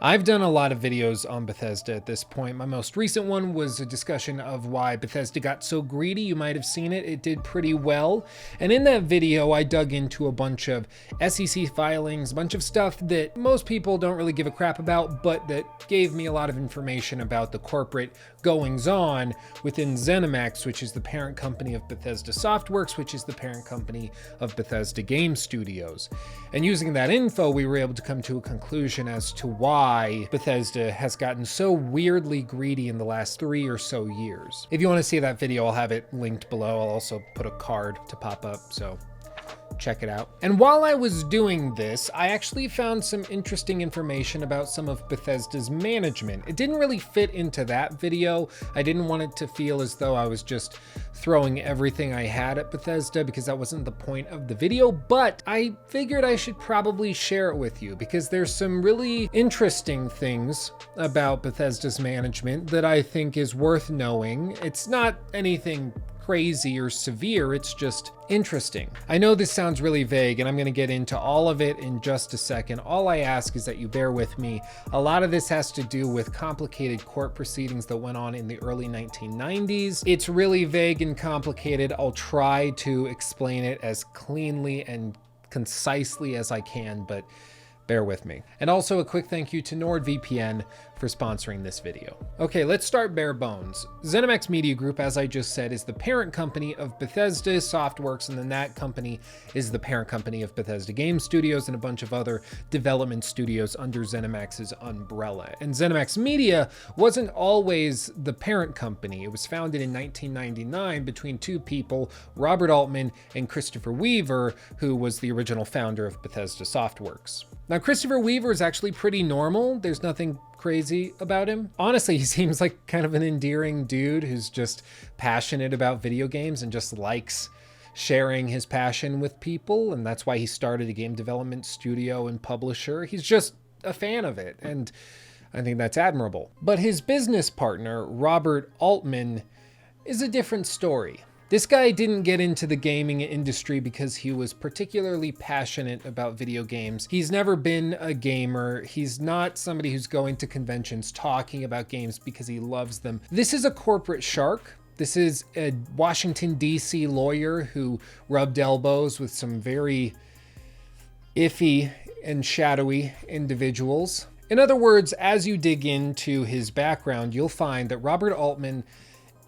I've done a lot of videos on Bethesda at this point. My most recent one was a discussion of why Bethesda got so greedy. You might have seen it. It did pretty well. And in that video, I dug into a bunch of SEC filings, a bunch of stuff that most people don't really give a crap about, but that gave me a lot of information about the corporate goings-on within ZeniMax, which is the parent company of Bethesda Softworks, which is the parent company of Bethesda Game Studios. And using that info, we were able to come to a conclusion as to why Bethesda has gotten so weirdly greedy in the last 3 or so years. If you want to see that video, I'll have it linked below. I'll also put a card to pop up, so check it out. And while I was doing this, I actually found some interesting information about some of Bethesda's management. It didn't really fit into that video. I didn't want it to feel as though I was just throwing everything I had at Bethesda, because that wasn't the point of the video, but I figured I should probably share it with you because there's some really interesting things about Bethesda's management that I think is worth knowing. It's not anything crazy or severe, it's just interesting. I know this sounds really vague, and I'm going to get into all of it in just a second. All I ask is that you bear with me. A lot of this has to do with complicated court proceedings that went on in the early 1990s. It's really vague and complicated. I'll try to explain it as cleanly and concisely as I can, but bear with me. And also a quick thank you to Nord VPN for sponsoring this video. Okay, let's start bare bones. ZeniMax Media Group, as I just said, is the parent company of Bethesda Softworks, and then that company is the parent company of Bethesda Game Studios and a bunch of other development studios under ZeniMax's umbrella. And ZeniMax Media wasn't always the parent company. It was founded in 1999 between two people, Robert Altman and Christopher Weaver, who was the original founder of Bethesda Softworks. Now, Christopher Weaver is actually pretty normal. There's nothing crazy about him. Honestly, he seems like kind of an endearing dude who's just passionate about video games and just likes sharing his passion with people. And that's why he started a game development studio and publisher. He's just a fan of it, and I think that's admirable. But his business partner, Robert Altman, is a different story. This guy didn't get into the gaming industry because he was particularly passionate about video games. He's never been a gamer. He's not somebody who's going to conventions talking about games because he loves them. This is a corporate shark. This is a Washington, D.C. lawyer who rubbed elbows with some very iffy and shadowy individuals. In other words, as you dig into his background, you'll find that Robert Altman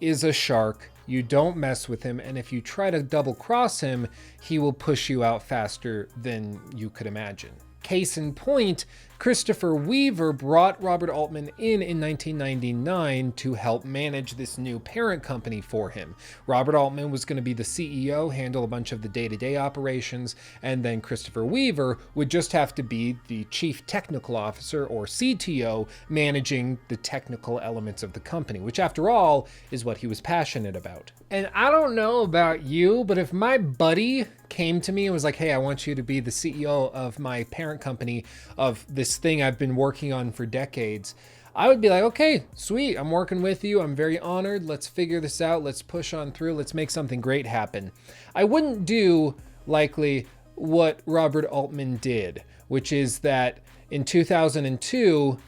is a shark. You don't mess with him, and if you try to double cross him, he will push you out faster than you could imagine. Case in point, Christopher Weaver brought Robert Altman in 1999 to help manage this new parent company for him. Robert Altman was going to be the CEO, handle a bunch of the day-to-day operations, and then Christopher Weaver would just have to be the chief technical officer, or CTO, managing the technical elements of the company, which after all is what he was passionate about. And I don't know about you, but if my buddy came to me and was like, hey, I want you to be the CEO of my parent company of this thing I've been working on for decades, I would be like, okay, sweet, I'm working with you. I'm very honored. Let's figure this out. Let's push on through. Let's make something great happen. I wouldn't do likely what Robert Altman did, which is that in 2002,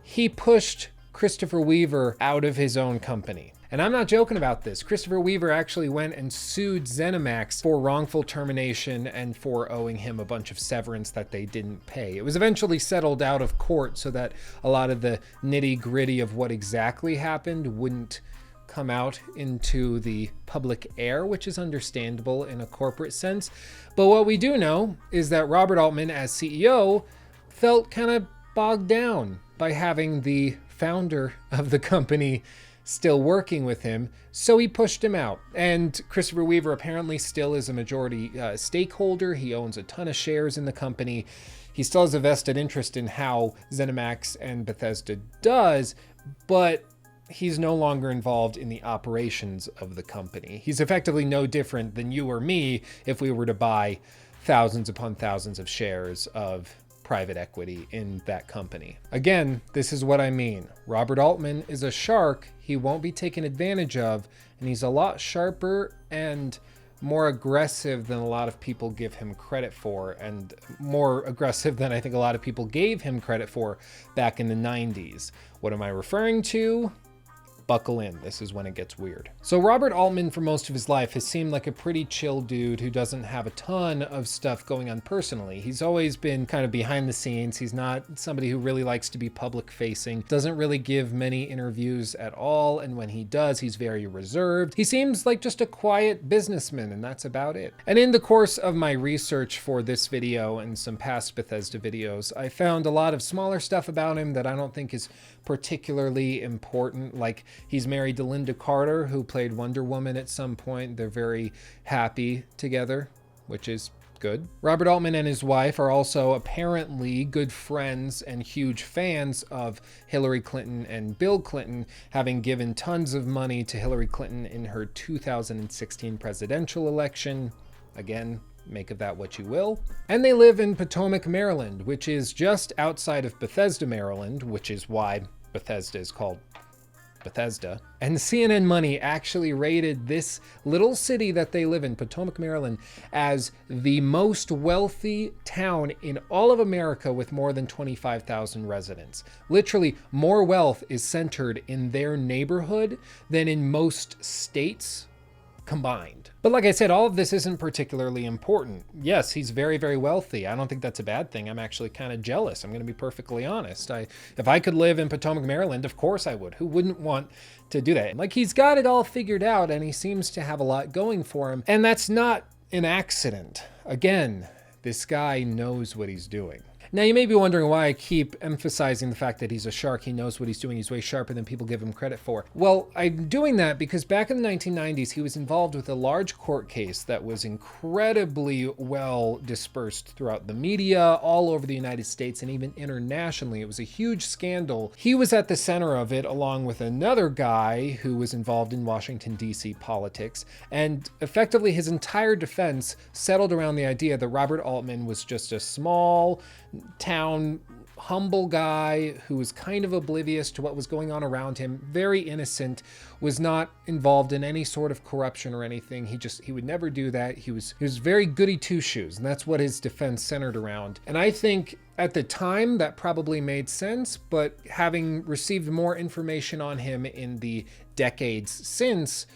he pushed Christopher Weaver out of his own company. And I'm not joking about this. Christopher Weaver actually went and sued ZeniMax for wrongful termination and for owing him a bunch of severance that they didn't pay. It was eventually settled out of court so that a lot of the nitty-gritty of what exactly happened wouldn't come out into the public air, which is understandable in a corporate sense. But what we do know is that Robert Altman, as CEO, felt kind of bogged down by having the founder of the company still working with him, so he pushed him out. And Christopher Weaver apparently still is a majority stakeholder. He owns a ton of shares in the company. He still has a vested interest in how ZeniMax and Bethesda does, but he's no longer involved in the operations of the company. He's effectively no different than you or me if we were to buy thousands upon thousands of shares of private equity in that company. Again, this is what I mean. Robert Altman is a shark. He won't be taken advantage of, and he's a lot sharper and more aggressive than a lot of people give him credit for, and more aggressive than I think a lot of people gave him credit for back in the 90s. What am I referring to? Buckle in, this is when it gets weird. So Robert Altman for most of his life has seemed like a pretty chill dude who doesn't have a ton of stuff going on personally. He's always been kind of behind the scenes. He's not somebody who really likes to be public facing, doesn't really give many interviews at all, and when he does, he's very reserved. He seems like just a quiet businessman, and that's about it. And in the course of my research for this video and some past Bethesda videos, I found a lot of smaller stuff about him that I don't think is particularly important. Like, he's married to Linda Carter, who played Wonder Woman at some point. They're very happy together, which is good. Robert Altman and his wife are also apparently good friends and huge fans of Hillary Clinton and Bill Clinton, having given tons of money to Hillary Clinton in her 2016 presidential election. Again, make of that what you will. And they live in Potomac, Maryland, which is just outside of Bethesda, Maryland, which is why Bethesda is called Bethesda. And CNN Money actually rated this little city that they live in, Potomac, Maryland, as the most wealthy town in all of America with more than 25,000 residents. Literally, more wealth is centered in their neighborhood than in most states combined. But like I said, all of this isn't particularly important. Yes, he's very, very wealthy. I don't think that's a bad thing. I'm actually kind of jealous. I'm going to be perfectly honest. If I could live in Potomac, Maryland, of course I would. Who wouldn't want to do that? Like, he's got it all figured out, and he seems to have a lot going for him. And that's not an accident. Again, this guy knows what he's doing. Now, you may be wondering why I keep emphasizing the fact that he's a shark. He knows what he's doing. He's way sharper than people give him credit for. Well, I'm doing that because back in the 1990s, he was involved with a large court case that was incredibly well dispersed throughout the media, all over the United States, and even internationally. It was a huge scandal. He was at the center of it, along with another guy who was involved in Washington, D.C. politics. And effectively, his entire defense settled around the idea that Robert Altman was just a small town, humble guy who was kind of oblivious to what was going on around him, very innocent, was not involved in any sort of corruption or anything. He would never do that. He was very goody two-shoes, and that's what his defense centered around. And I think at the time that probably made sense, but having received more information on him in the decades since,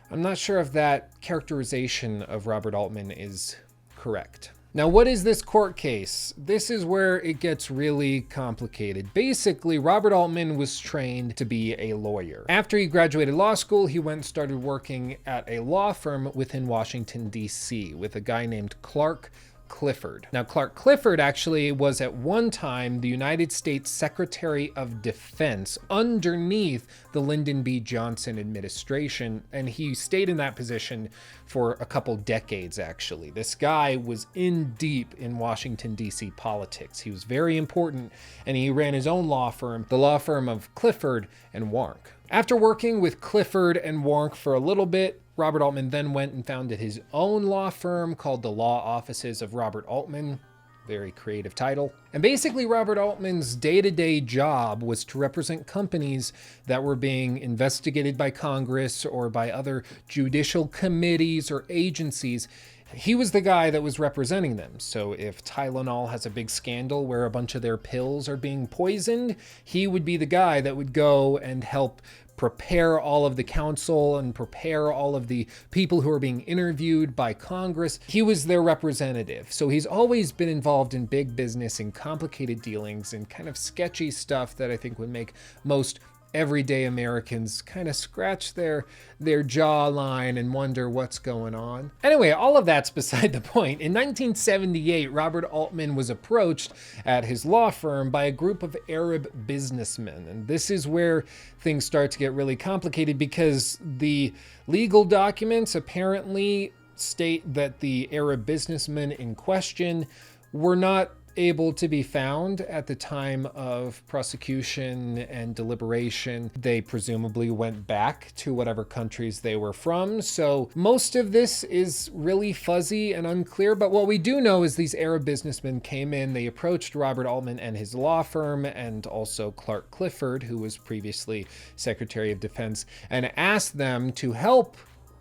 I'm not sure if that characterization of Robert Altman is correct. Now, what is this court case? This is where it gets really complicated. Basically, Robert Altman was trained to be a lawyer. After he graduated law school, he went and started working at a law firm within Washington, D.C. with a guy named Clark Clifford. Now, Clark Clifford actually was at one time the United States Secretary of Defense underneath the Lyndon B. Johnson administration, and he stayed in that position for a couple decades, actually. This guy was in deep in Washington, D.C. politics. He was very important, and he ran his own law firm, the law firm of Clifford and Warnk. After working with Clifford and Warnk for a little bit, Robert Altman then went and founded his own law firm called the Law Offices of Robert Altman. Very creative title. And basically, Robert Altman's day-to-day job was to represent companies that were being investigated by Congress or by other judicial committees or agencies. He was the guy that was representing them. So if Tylenol has a big scandal where a bunch of their pills are being poisoned, he would be the guy that would go and help prepare all of the counsel and prepare all of the people who are being interviewed by Congress. He was their representative. So he's always been involved in big business and complicated dealings and kind of sketchy stuff that I think would make most everyday Americans kind of scratch their jawline and wonder what's going on. Anyway, all of that's beside the point. In 1978, Robert Altman was approached at his law firm by a group of Arab businessmen. And this is where things start to get really complicated because the legal documents apparently state that the Arab businessmen in question were not able to be found at the time of prosecution and deliberation. They presumably went back to whatever countries they were from. So most of this is really fuzzy and unclear. But what we do know is these Arab businessmen came in, they approached Robert Altman and his law firm, and also Clark Clifford, who was previously Secretary of Defense, and asked them to help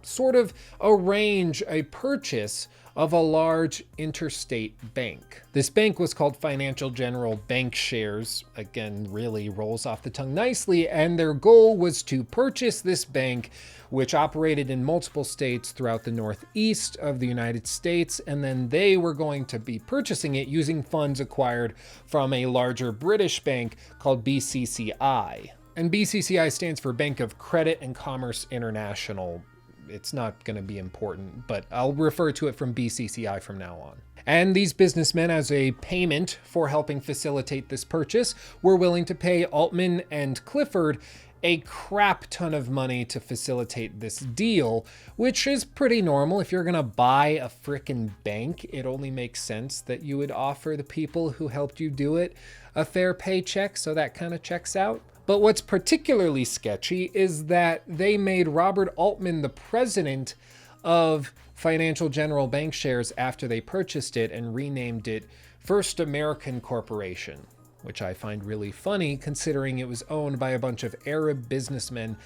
sort of arrange a purchase of a large interstate bank. This bank was called Financial General Bank Shares. Again, really rolls off the tongue nicely. And their goal was to purchase this bank, which operated in multiple states throughout the northeast of the United States. And then they were going to be purchasing it using funds acquired from a larger British bank called BCCI. And BCCI stands for Bank of Credit and Commerce International. It's not going to be important, but I'll refer to it from BCCI from now on. And these businessmen, as a payment for helping facilitate this purchase, were willing to pay Altman and Clifford a crap ton of money to facilitate this deal, which is pretty normal. If you're going to buy a frickin' bank, it only makes sense that you would offer the people who helped you do it a fair paycheck, so that kind of checks out. But what's particularly sketchy is that they made Robert Altman the president of Financial General Bank Shares after they purchased it and renamed it First American Corporation, which I find really funny considering it was owned by a bunch of Arab businessmen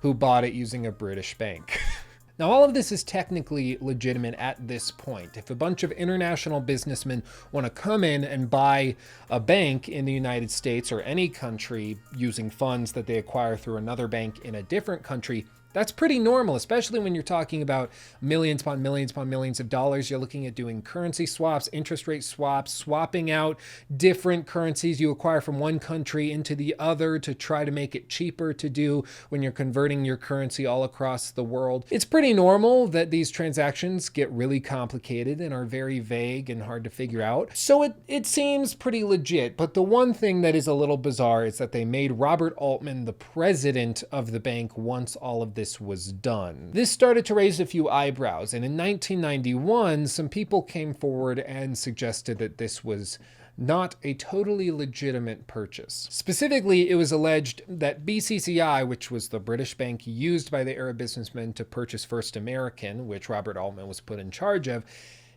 who bought it using a British bank. Now, all of this is technically legitimate at this point. If a bunch of international businessmen want to come in and buy a bank in the United States or any country using funds that they acquire through another bank in a different country, that's pretty normal, especially when you're talking about millions upon millions upon millions of dollars. You're looking at doing currency swaps, interest rate swaps, swapping out different currencies you acquire from one country into the other to try to make it cheaper to do when you're converting your currency all across the world. It's pretty normal that these transactions get really complicated and are very vague and hard to figure out. So it seems pretty legit. But the one thing that is a little bizarre is that they made Robert Altman the president of the bank once all of this was done. This started to raise a few eyebrows, and in 1991, some people came forward and suggested that this was not a totally legitimate purchase. Specifically, it was alleged that BCCI, which was the British bank used by the Arab businessmen to purchase First American, which Robert Altman was put in charge of,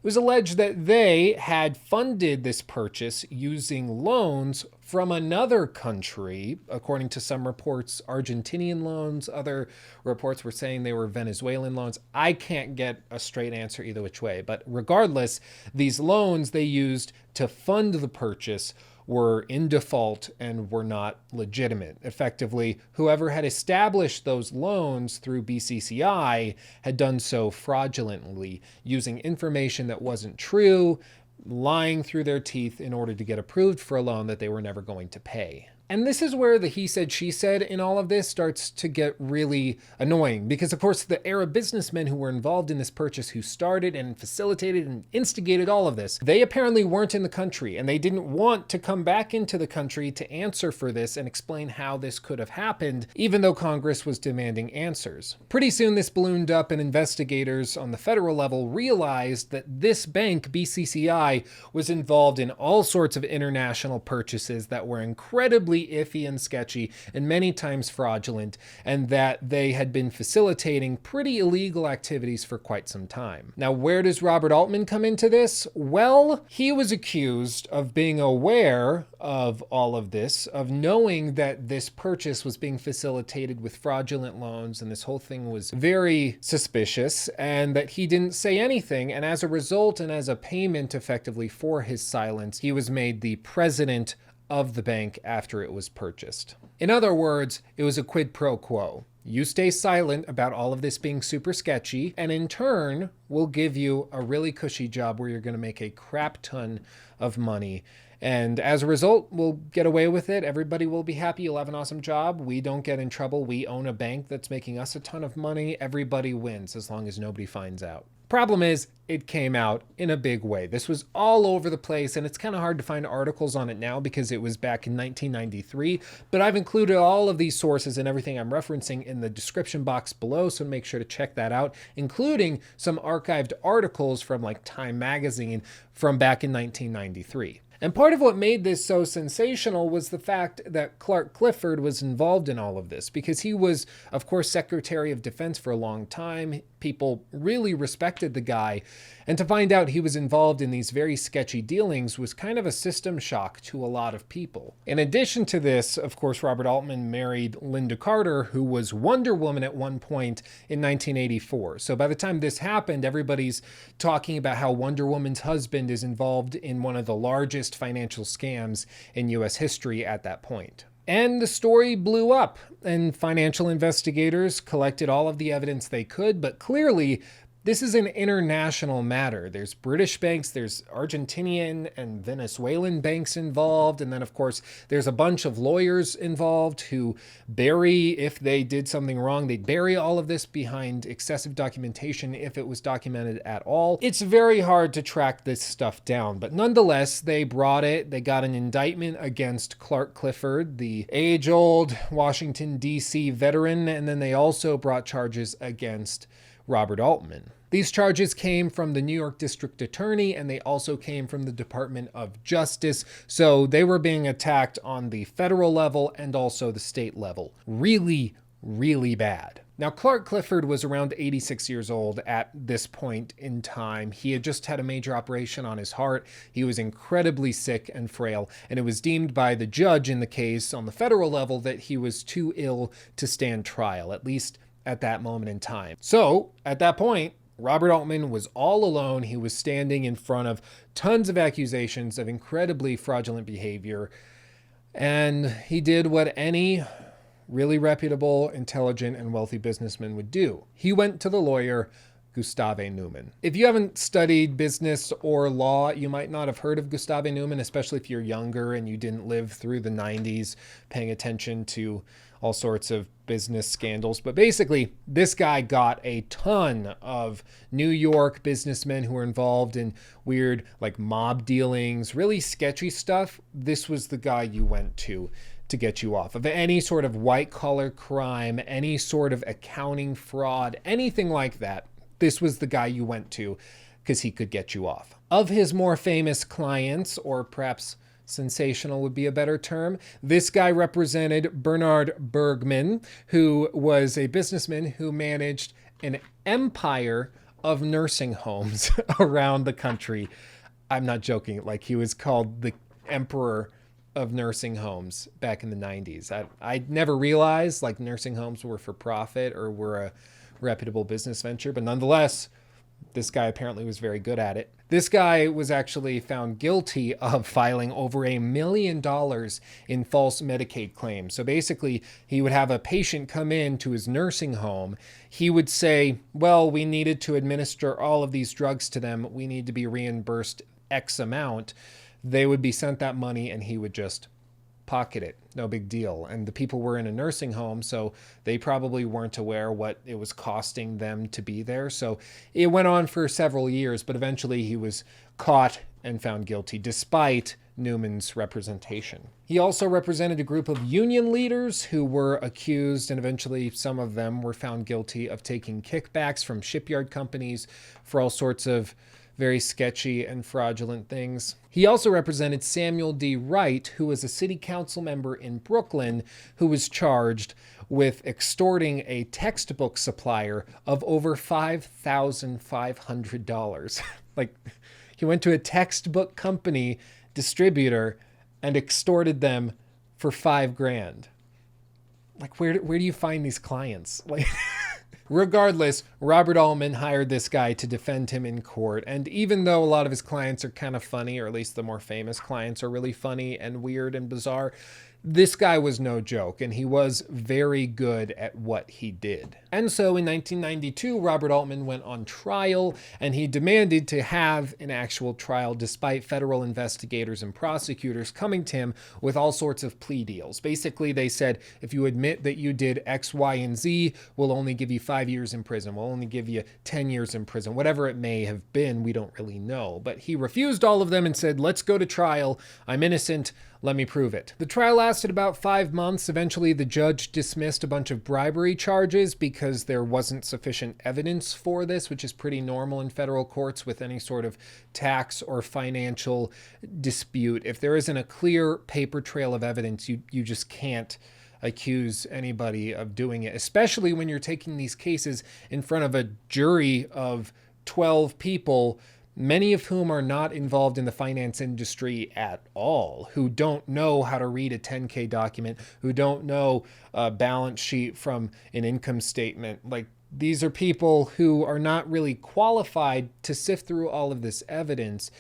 it was alleged that they had funded this purchase using loans from another country. According to some reports, Argentinian loans. Other reports were saying they were Venezuelan loans. I can't get a straight answer either which way. But regardless, these loans they used to fund the purchase were in default and were not legitimate. Effectively, whoever had established those loans through BCCI had done so fraudulently, using information that wasn't true, lying through their teeth in order to get approved for a loan that they were never going to pay. And this is where the he said, she said in all of this starts to get really annoying because, of course, the Arab businessmen who were involved in this purchase, who started and facilitated and instigated all of this, they apparently weren't in the country and they didn't want to come back into the country to answer for this and explain how this could have happened, even though Congress was demanding answers. Pretty soon this ballooned up and investigators on the federal level realized that this bank, BCCI, was involved in all sorts of international purchases that were incredibly iffy and sketchy and many times fraudulent, and that they had been facilitating pretty illegal activities for quite some time. Now, where does Robert Altman come into this? Well, he was accused of being aware of all of this, of knowing that this purchase was being facilitated with fraudulent loans and this whole thing was very suspicious, and that he didn't say anything. And as a result, and as a payment effectively for his silence, he was made the president of the bank after it was purchased. In other words, it was a quid pro quo. You stay silent about all of this being super sketchy, and in turn, we'll give you a really cushy job where you're going to make a crap ton of money. And as a result, we'll get away with it. Everybody will be happy. You'll have an awesome job. We don't get in trouble. We own a bank that's making us a ton of money. Everybody wins as long as nobody finds out. Problem is, it came out in a big way. This was all over the place, and it's kind of hard to find articles on it now because it was back in 1993, but I've included all of these sources and everything I'm referencing in the description box below, so make sure to check that out, including some archived articles from like Time magazine from back in 1993. And part of what made this so sensational was the fact that Clark Clifford was involved in all of this, because he was, of course, Secretary of Defense for a long time. People really respected the guy. And to find out he was involved in these very sketchy dealings was kind of a system shock to a lot of people. In addition to this, of course, Robert Altman married Linda Carter, who was Wonder Woman at one point in 1984. So by the time this happened, everybody's talking about how Wonder Woman's husband is involved in one of the largest financial scams in US history at that point. And the story blew up, and financial investigators collected all of the evidence they could, but clearly this is an international matter. There's British banks, there's Argentinian and Venezuelan banks involved, and then of course there's a bunch of lawyers involved who bury, if they did something wrong, they'd bury all of this behind excessive documentation if it was documented at all. It's very hard to track this stuff down, but nonetheless, they brought it. They got an indictment against Clark Clifford, the age-old Washington, D.C. veteran, and then they also brought charges against Robert Altman. These charges came from the New York District Attorney, and they also came from the Department of Justice. So they were being attacked on the federal level and also the state level. Really, really bad. Now, Clark Clifford was around 86 years old at this point in time. He had just had a major operation on his heart. He was incredibly sick and frail, and it was deemed by the judge in the case on the federal level that he was too ill to stand trial, at least at that moment in time. So at that point, Robert Altman was all alone. He was standing in front of tons of accusations of incredibly fraudulent behavior. And he did what any really reputable, intelligent, and wealthy businessman would do. He went to the lawyer, Gustave Neumann. If you haven't studied business or law, you might not have heard of Gustave Neumann, especially if you're younger and you didn't live through the 90s paying attention to all sorts of business scandals. But basically, this guy got a ton of New York businessmen who were involved in weird, like, mob dealings, really sketchy stuff. This was the guy you went to get you off of any sort of white-collar crime, any sort of accounting fraud, anything like that. This was the guy you went to because he could get you off. Of his more famous clients, or perhaps sensational would be a better term, this guy represented Bernard Bergman, who was a businessman who managed an empire of nursing homes around the country. I'm not joking. Like, he was called the emperor of nursing homes back in the 90s. I never realized like nursing homes were for profit or were a reputable business venture, but nonetheless, this guy apparently was very good at it. This guy was actually found guilty of filing over $1 million in false Medicaid claims. So basically, he would have a patient come in to his nursing home. He would say, well, we needed to administer all of these drugs to them. We need to be reimbursed X amount. They would be sent that money and he would just pocket it. No big deal. And the people were in a nursing home, so they probably weren't aware what it was costing them to be there. So it went on for several years, but eventually he was caught and found guilty despite Newman's representation. He also represented a group of union leaders who were accused, and eventually some of them were found guilty of taking kickbacks from shipyard companies for all sorts of very sketchy and fraudulent things. He also represented Samuel D. Wright, who was a city council member in Brooklyn, who was charged with extorting a textbook supplier of over $5,500. Like, he went to a textbook company distributor and extorted them for $5,000. Like, where do you find these clients? Like, regardless, Robert Altman hired this guy to defend him in court. And even though a lot of his clients are kind of funny, or at least the more famous clients are really funny and weird and bizarre, this guy was no joke, and he was very good at what he did. And so in 1992, Robert Altman went on trial, and he demanded to have an actual trial despite federal investigators and prosecutors coming to him with all sorts of plea deals. Basically, they said, if you admit that you did X, Y, and Z, we'll only give you 5 years in prison. We'll only give you 10 years in prison. Whatever it may have been, we don't really know. But he refused all of them and said, let's go to trial. I'm innocent. Let me prove it. The trial lasted about 5 months. Eventually, the judge dismissed a bunch of bribery charges because there wasn't sufficient evidence for this, which is pretty normal in federal courts with any sort of tax or financial dispute. If there isn't a clear paper trail of evidence, you just can't accuse anybody of doing it, especially when you're taking these cases in front of a jury of 12 people, many of whom are not involved in the finance industry at all, who don't know how to read a 10K document, who don't know a balance sheet from an income statement. Like, these are people who are not really qualified to sift through all of this evidence.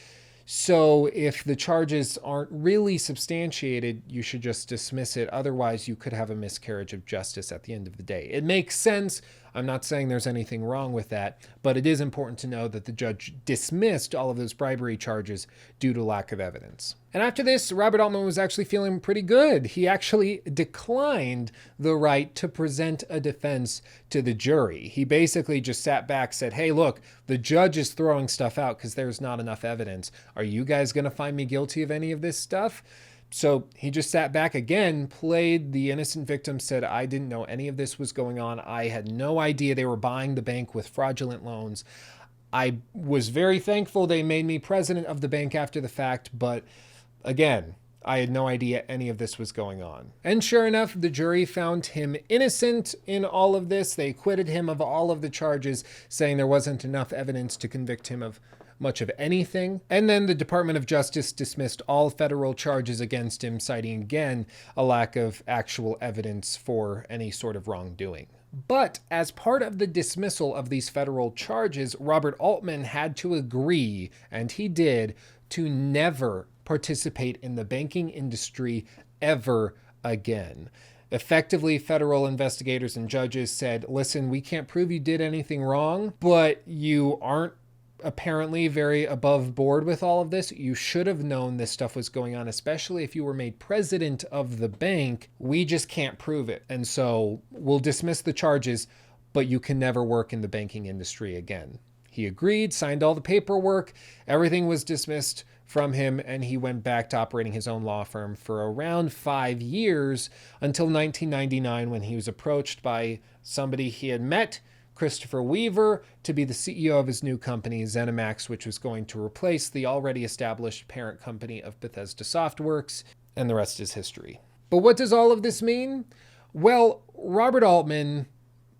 So if the charges aren't really substantiated, you should just dismiss it. Otherwise, you could have a miscarriage of justice at the end of the day. It makes sense. I'm not saying there's anything wrong with that, but it is important to know that the judge dismissed all of those bribery charges due to lack of evidence. And after this, Robert Altman was actually feeling pretty good. He actually declined the right to present a defense to the jury. He basically just sat back, said, hey, look, the judge is throwing stuff out because there's not enough evidence. Are you guys going to find me guilty of any of this stuff? So he just sat back again, played the innocent victim, said, I didn't know any of this was going on. I had no idea they were buying the bank with fraudulent loans. I was very thankful they made me president of the bank after the fact, but again, I had no idea any of this was going on. And sure enough, the jury found him innocent in all of this. They acquitted him of all of the charges, saying there wasn't enough evidence to convict him of much of anything. And then the Department of Justice dismissed all federal charges against him, citing again a lack of actual evidence for any sort of wrongdoing. But as part of the dismissal of these federal charges, Robert Altman had to agree, and he did, to never participate in the banking industry ever again. Effectively, federal investigators and judges said, listen, we can't prove you did anything wrong, but you aren't apparently very above board with all of this. You should have known this stuff was going on, especially if you were made president of the bank. We just can't prove it. And so we'll dismiss the charges, but you can never work in the banking industry again. He agreed, signed all the paperwork, everything was dismissed from him, and he went back to operating his own law firm for around 5 years until 1999, when he was approached by somebody he had met, Christopher Weaver, to be the CEO of his new company, ZeniMax, which was going to replace the already established parent company of Bethesda Softworks, and the rest is history. But what does all of this mean? Well, Robert Altman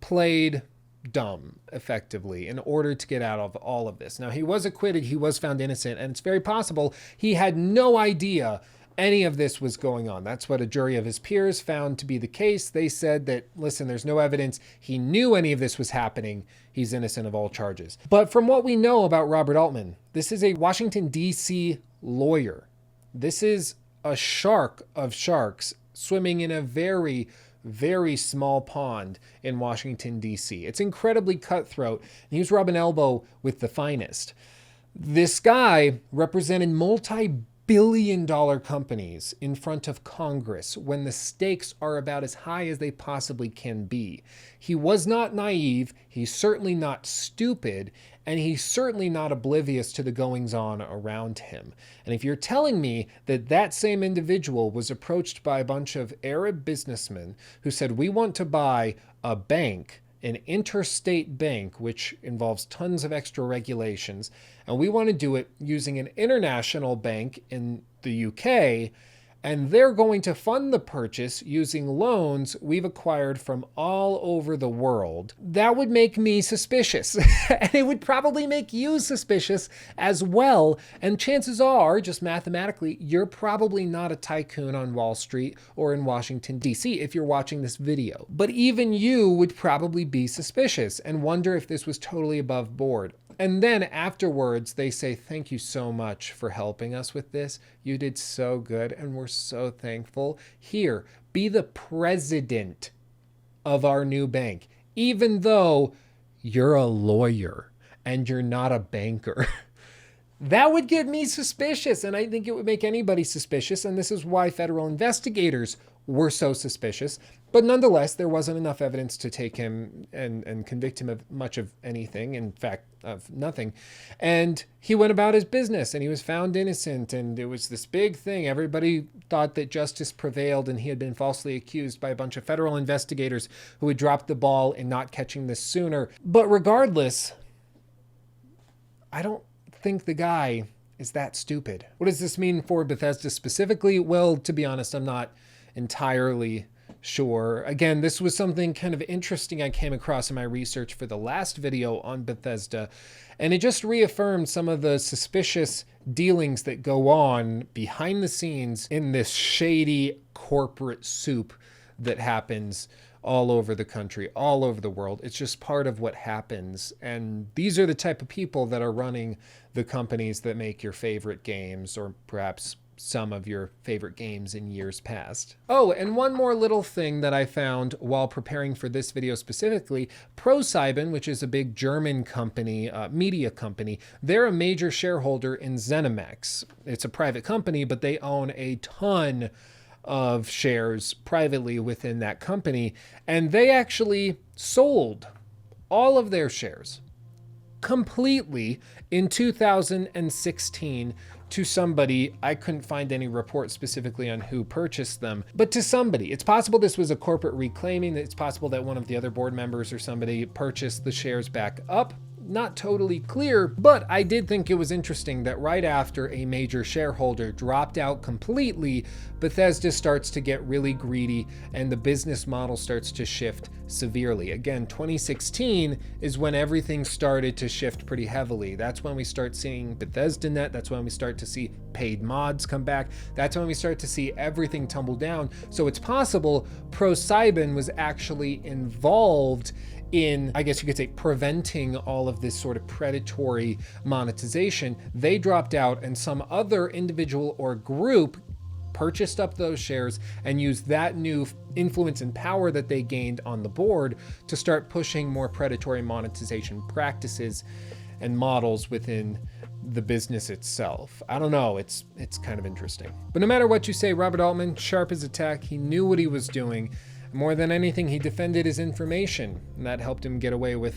played dumb, effectively, in order to get out of all of this. Now, he was acquitted, he was found innocent, and it's very possible he had no idea any of this was going on. That's what a jury of his peers found to be the case. They said that, listen, there's no evidence he knew any of this was happening. He's innocent of all charges. But from what we know about Robert Altman, this is a Washington, D.C. lawyer. This is a shark of sharks swimming in a very, very small pond in Washington, D.C. It's incredibly cutthroat, and he was rubbing elbow with the finest. This guy represented multi-billion-dollar companies in front of Congress when the stakes are about as high as they possibly can be. He was not naive, he's certainly not stupid, and he's certainly not oblivious to the goings-on around him. And if you're telling me that that same individual was approached by a bunch of Arab businessmen who said, we want to buy a bank, an interstate bank, which involves tons of extra regulations, and we want to do it using an international bank in the UK, and they're going to fund the purchase using loans we've acquired from all over the world, that would make me suspicious. And it would probably make you suspicious as well. And chances are, just mathematically, you're probably not a tycoon on Wall Street or in Washington, D.C. if you're watching this video. But even you would probably be suspicious and wonder if this was totally above board. And then afterwards, they say, thank you so much for helping us with this. You did so good, and we're so thankful. Here, be the president of our new bank, even though you're a lawyer and you're not a banker. That would get me suspicious, and I think it would make anybody suspicious, and this is why federal investigators were so suspicious. But nonetheless, there wasn't enough evidence to take him and convict him of much of anything, in fact, of nothing. And he went about his business and he was found innocent. And it was this big thing. Everybody thought that justice prevailed and he had been falsely accused by a bunch of federal investigators who had dropped the ball in not catching this sooner. But regardless, I don't think the guy is that stupid. What does this mean for Bethesda specifically? Well, to be honest, I'm not entirely sure. Again, this was something kind of interesting I came across in my research for the last video on Bethesda, and it just reaffirmed some of the suspicious dealings that go on behind the scenes in this shady corporate soup that happens all over the country, all over the world. It's just part of what happens. And these are the type of people that are running the companies that make your favorite games, or perhaps some of your favorite games in years past. Oh, and one more little thing that I found while preparing for this video specifically, ProSieben, which is a big German company, media company, they're a major shareholder in ZeniMax. It's a private company, but they own a ton of shares privately within that company, and they actually sold all of their shares completely in 2016 to somebody. I couldn't find any report specifically on who purchased them, but to somebody. It's possible this was a corporate reclaiming. It's possible that one of the other board members or somebody purchased the shares back up. Not totally clear, but I did think it was interesting that right after a major shareholder dropped out completely, Bethesda starts to get really greedy and the business model starts to shift severely. Again, 2016 is when everything started to shift pretty heavily. That's when we start seeing BethesdaNet. That's when we start to see paid mods come back. That's when we start to see everything tumble down. So it's possible ProSieben was actually involved in, I guess you could say, preventing all of this sort of predatory monetization. They dropped out and some other individual or group purchased up those shares and used that new influence and power that they gained on the board to start pushing more predatory monetization practices and models within the business itself. I don't know, it's kind of interesting. But no matter what you say, Robert Altman, sharp as a tack, he knew what he was doing. More than anything, he defended his information, and that helped him get away with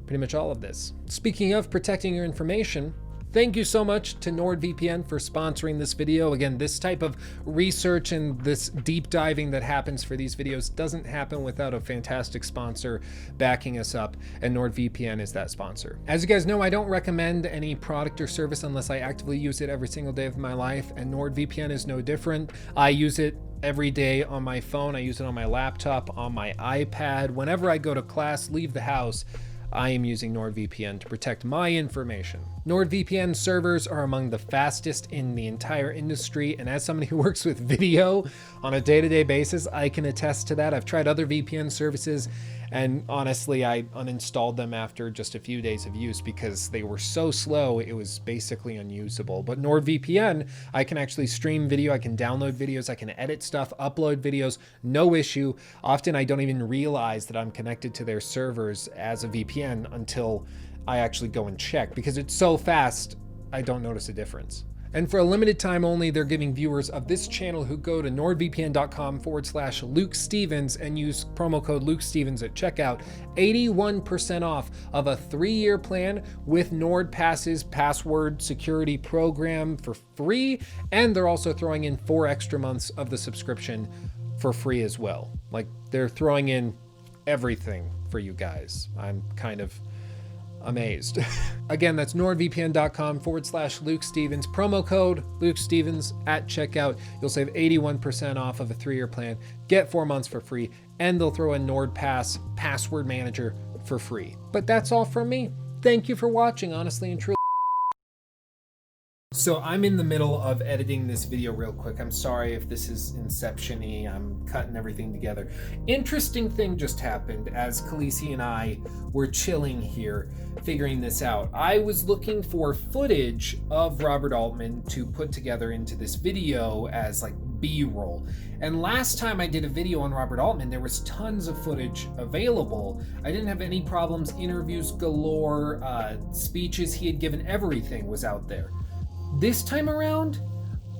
pretty much all of this. Speaking of protecting your information, thank you so much to Nord VPN for sponsoring this video. Again, this type of research and this deep diving that happens for these videos doesn't happen without a fantastic sponsor backing us up, and Nord VPN is that sponsor. As you guys know, I don't recommend any product or service unless I actively use it every single day of my life, and Nord VPN is no different. I use it every day on my phone. I use it on my laptop, on my iPad. Whenever I go to class, leave the house, I am using NordVPN to protect my information. NordVPN servers are among the fastest in the entire industry, and as somebody who works with video on a day-to-day basis, I can attest to that. I've tried other VPN services, and honestly, I uninstalled them after just a few days of use because they were so slow, it was basically unusable. But NordVPN, I can actually stream video, I can download videos, I can edit stuff, upload videos, no issue. Often I don't even realize that I'm connected to their servers as a VPN until I actually go and check, because it's so fast, I don't notice a difference. And for a limited time only, they're giving viewers of this channel who go to nordvpn.com/Luke Stevens and use promo code Luke Stevens at checkout 81% off of a 3-year plan with NordPass's password security program for free. And they're also throwing in 4 extra months of the subscription for free as well. Like, they're throwing in everything for you guys. I'm kind of amazed. Again, that's nordvpn.com/Luke Stevens, promo code Luke Stevens at checkout. You'll save 81% off of a 3-year plan, get 4 months for free, and they'll throw in NordPass password manager for free. But that's all from me. Thank you for watching, honestly and truly. So I'm in the middle of editing this video real quick. I'm sorry if this is Inception-y. I'm cutting everything together. Interesting thing just happened as Khaleesi and I were chilling here, figuring this out. I was looking for footage of Robert Altman to put together into this video as like B-roll. And last time I did a video on Robert Altman, there was tons of footage available. I didn't have any problems. Interviews galore, speeches he had given, everything was out there. This time around,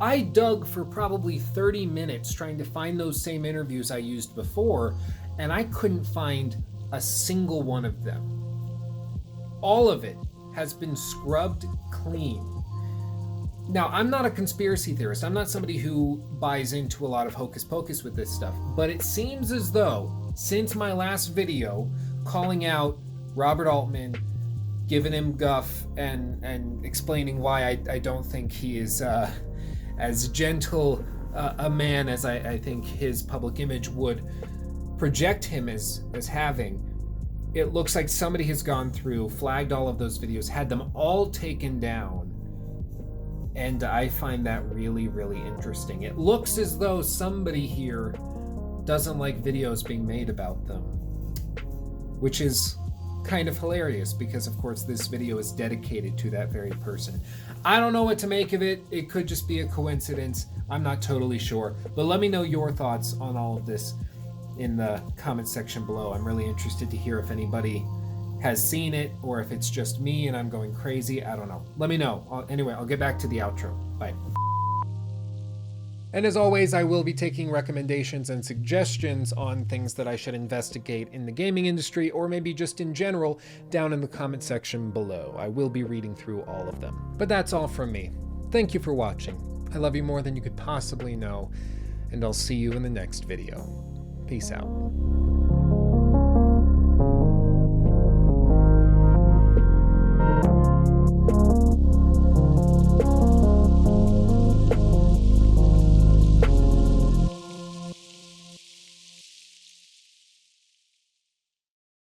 I dug for probably 30 minutes trying to find those same interviews I used before, and I couldn't find a single one of them. All of it has been scrubbed clean. Now, I'm not a conspiracy theorist. I'm not somebody who buys into a lot of hocus pocus with this stuff, but it seems as though since my last video calling out Robert Altman, giving him guff, and explaining why I don't think he is as gentle a man as I think his public image would project him as having, it looks like somebody has gone through, flagged all of those videos, had them all taken down, and I find that really, really interesting. It looks as though somebody here doesn't like videos being made about them, which is kind of hilarious because, of course, this video is dedicated to that very person. I don't know what to make of it. It could just be a coincidence. I'm not totally sure. But let me know your thoughts on all of this in the comment section below. I'm really interested to hear if anybody has seen it or if it's just me and I'm going crazy. I don't know. Let me know. Anyway, I'll get back to the outro. Bye. And as always, I will be taking recommendations and suggestions on things that I should investigate in the gaming industry or maybe just in general down in the comment section below. I will be reading through all of them. But that's all from me. Thank you for watching. I love you more than you could possibly know, and I'll see you in the next video. Peace out.